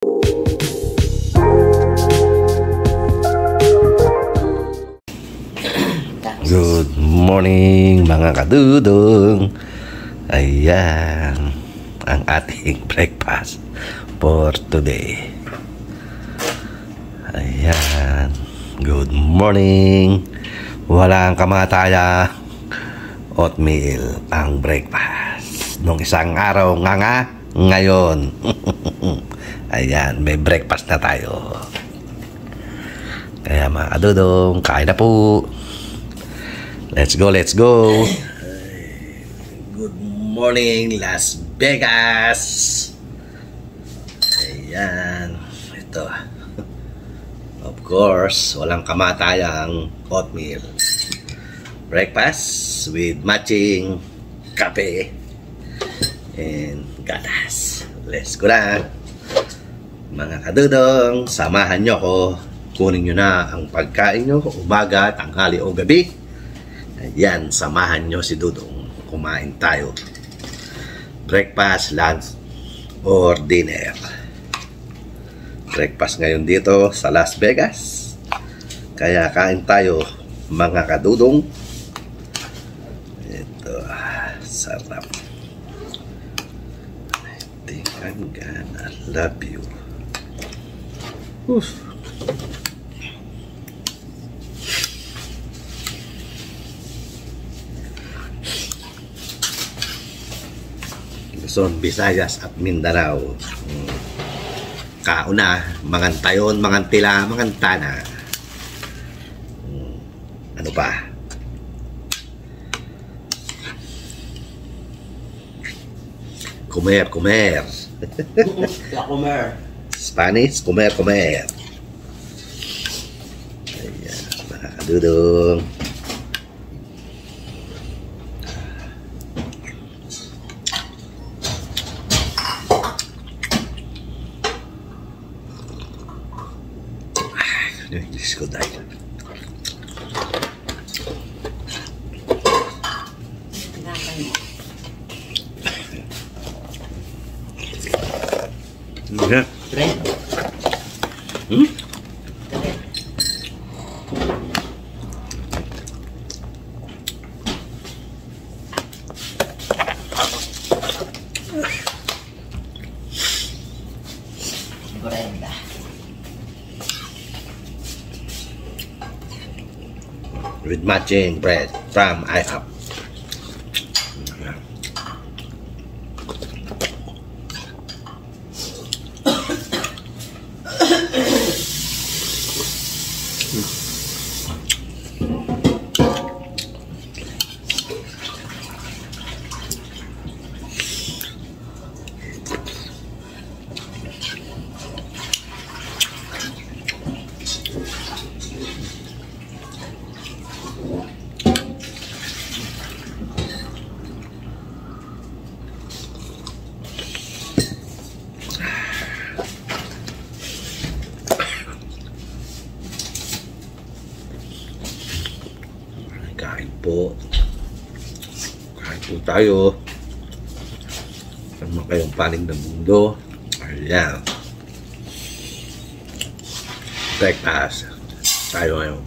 Good morning mga kadudong. Ayan ang ating breakfast for today. Ayan, good morning. Walang kamataya, oatmeal ang breakfast nung isang araw nga ngayon. Ayan, may breakfast na tayo. Kaya mga kadudong, kain na po. Let's go, let's go. Good morning, Las Vegas. Ayan, ito. Of course, walang kamatayang oatmeal. Breakfast with matching kape and gatas. Let's go na. Mga kadudong, samahan nyo ko. Kunin nyo na ang pagkain nyo, umaga, tanghali o gabi. Ayan, samahan nyo si Dudong. Kumain tayo. Breakfast, lunch, or dinner. Breakfast ngayon dito sa Las Vegas. Kaya kain tayo, mga kadudong. Ito, sarap. I think I'm gonna love you. Oof. Luzon, Visayas at Mindanao. Kauna, Mangantayon, Mangantila, Mangantana. Ano pa? Comer, comer. La comer. Spanish, comer, comer. Ayan, mga kadudong. Diyos ko dahil. Bread. With matching bread from IHOP. Kain po tayo. Sama kayong panig ng mundo. Ayan, breakfast tayo ngayon.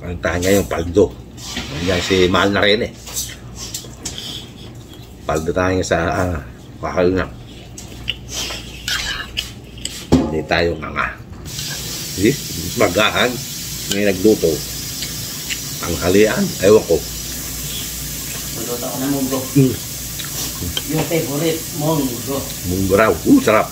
Pantahan ngayon paldo. Ayan, si Mahal na rin eh. Paldo tayo sa pakal na. Hindi tayo nga. Magahan may nagluto ang halian, ewan ko. Magluto ako ng munggo. Yung favorite, munggo. Munggo raw, sarap.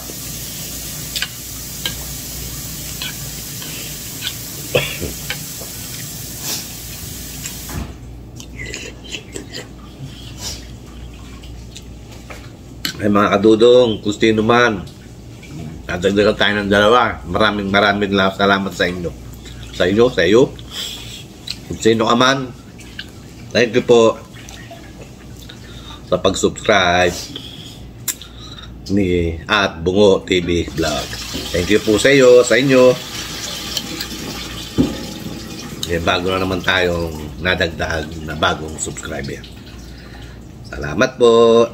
Ay mga kadudong, kung sino man, nadagdagan tayo ng dalawa. Maraming salamat sa inyo. Sa iyo. Kung sino ka man, thank you po sa pag-subscribe ni at Bungo TV Vlog. Thank you po sa inyo. Bago na naman tayong nadagdag na bagong subscriber. Salamat po.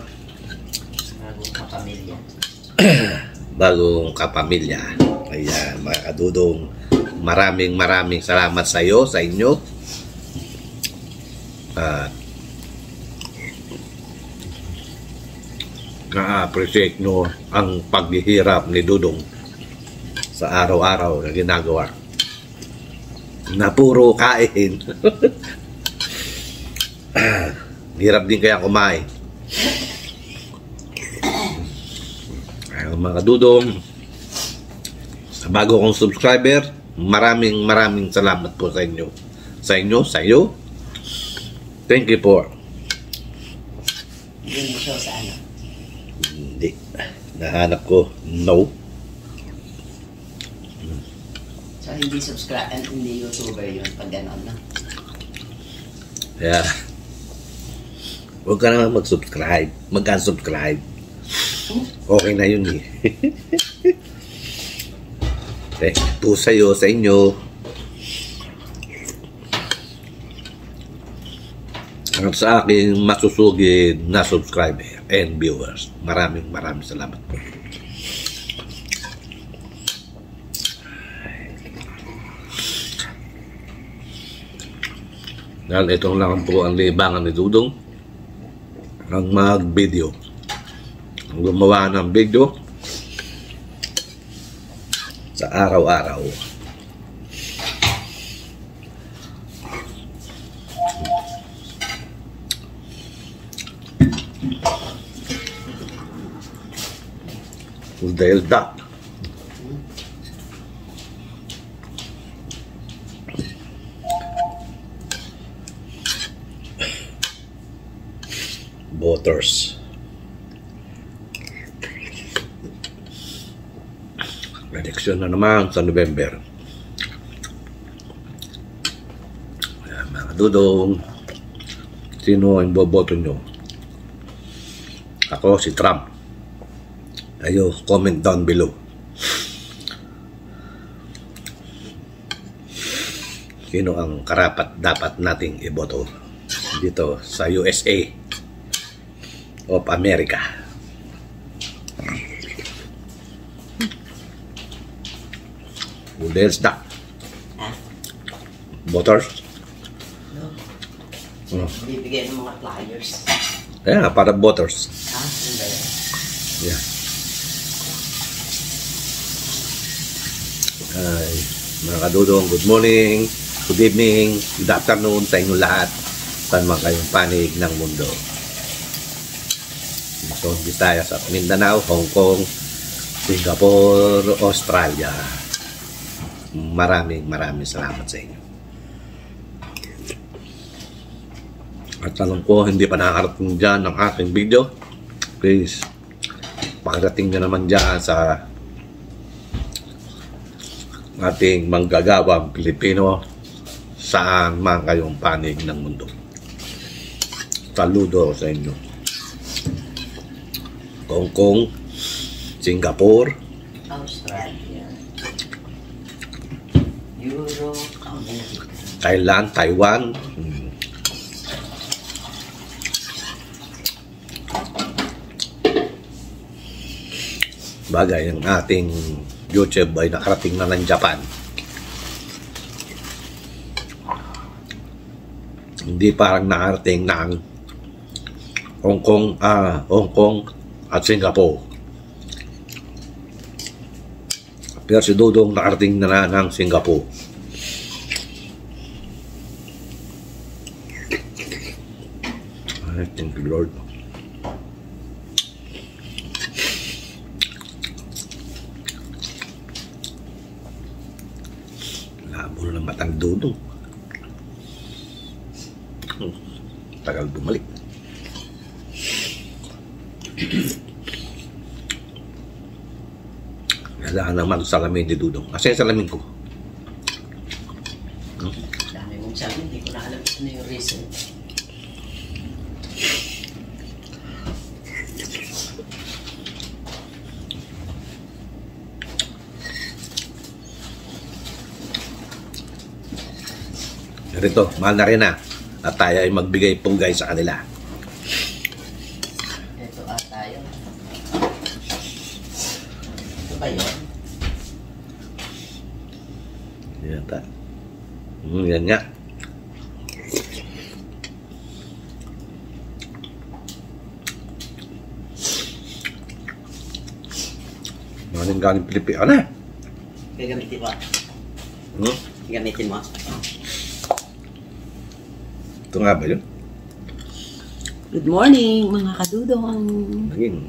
bagong kapamilya. Ayan, mga kadudong, maraming salamat sa iyo, sa inyo. At na-appreciate nyo ang paghihirap ni Dudong sa araw-araw na ginagawa. Na puro kain. Hirap din kaya kumain. Mga Dudong, sa bago kong subscriber, maraming salamat po sa inyo. Sa iyo. Thank you po. Hindi mo siya sa ano? Hindi. Nahanap ko. No. So, hindi subscribe and hindi YouTuber yun pag gano'n, no? Kaya, huwag ka naman mag-subscribe. Mag-unsubscribe. Okay na yun eh. Po sa'yo, sa inyo. At sa aking masusugid na subscriber and viewers, maraming salamat po. Dahil itong lang po ang libangan ni Dudong, ang mag-video, ang gumawa ng video sa araw-araw. Dahil voters. Eleksyon na naman sa November. Ayan, mga Dudong, sino ang boboto nyo? Ako, si Trump. Ayo, comment down below. Sino ang karapat dapat nating iboto dito sa USA of America? There's that. Voters? No. Bibigay ng mga flyers. Yeah, para voters. Hindi. Yeah. Ay, mga kadudong, good morning, good evening, good afternoon sa inyo lahat. Saan man kayong panig ng mundo. Luzon, Visayas at Mindanao, Hong Kong, Singapore, Australia. Maraming salamat sa inyo. At alam ko, hindi pa nakakarating dyan ng aking video. Please, pakarating nyo naman dyan sa ating manggagawang Pilipino saan man kayong panig ng mundo. Saludo sa inyo. Hong Kong, Singapore, Australia, Europe, America, Thailand, Taiwan. Bagay, ang ating YouTube ay nakarating na ng Japan. Hindi parang nakarating ng Hong Kong at Singapore. Pero si Dudong nakarating na ng Singapore. Thank you, Lord. Labo na matang Dudong. Tagal bumalik. Kailangan naman salamin ni Dudong. Kasi salamin ko. Dami mong sabi, hindi ko na alam ano yung reason. Rito, mahal na rin na. At tayo ay magbigay punggay sa kanila. Ito tayo. ba yun? Yan ta. Yan nga. Maling galing Pilipinas na. Gagamitin mo. Hmm? Gamitin mo. Ito nga ba yun? Good morning, mga kadudong.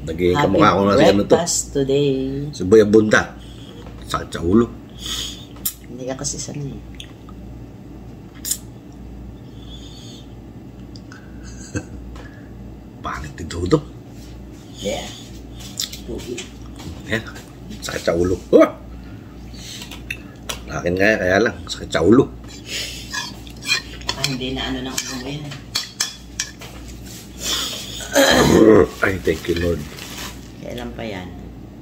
Naging kamukha ko na si ano to. Breakfast today. Si Boy Abunda. Sakit sa ulo. Hindi ka kasi sanay. Pangit ni Dodo. Yeah. Pugi. Yan. Sakit sa ulo. Oh! Akin nga kaya lang. Sakit sa ulo. Hindi na ano ng ulo mo yan. Ay, thank you Lord. Kailan pa yan?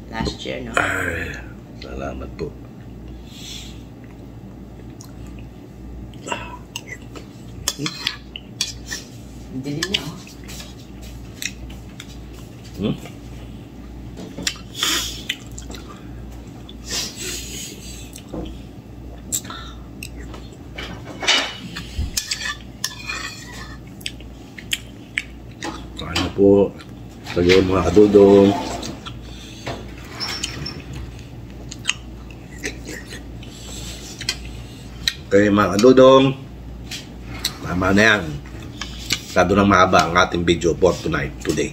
Last year, no? Ay, salamat po. Hindi din niya, oh. Hmm? Ano po, kayo mga kadudong. Okay mga kadudong, tama na yan. Masyado nang mahaba ang ating video for tonight, today.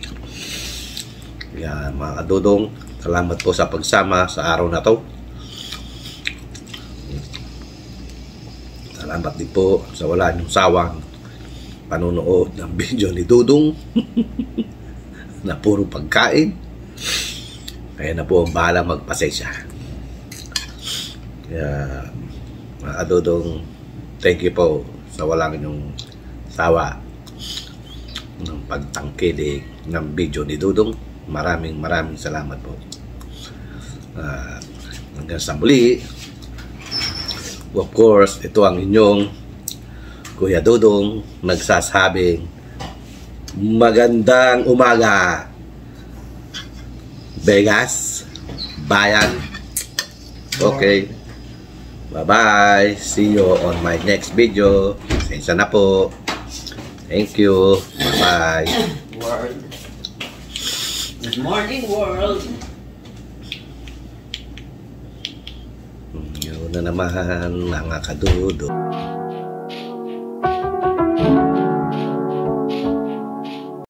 Kaya mga kadudong, salamat po sa pagsama sa araw na to. Salamat din po sa wala niyong sawang panonood ng video ni Dudong na puro pagkain. Kaya na po ang bahala magpasensya. Kaya mga kadudong, thank you po sa walang inyong sawa ng pagtangkilik ng video ni Dudong. Maraming salamat po. Hanggang sa muli. Of course, ito ang inyong Kuya Dudong nagsasabing magandang umaga Vegas Bayan. Okay, bye bye, see you on my next video. Pasensya na po. Thank you, bye bye. World. Good morning, world. Yun na naman mga kadudo.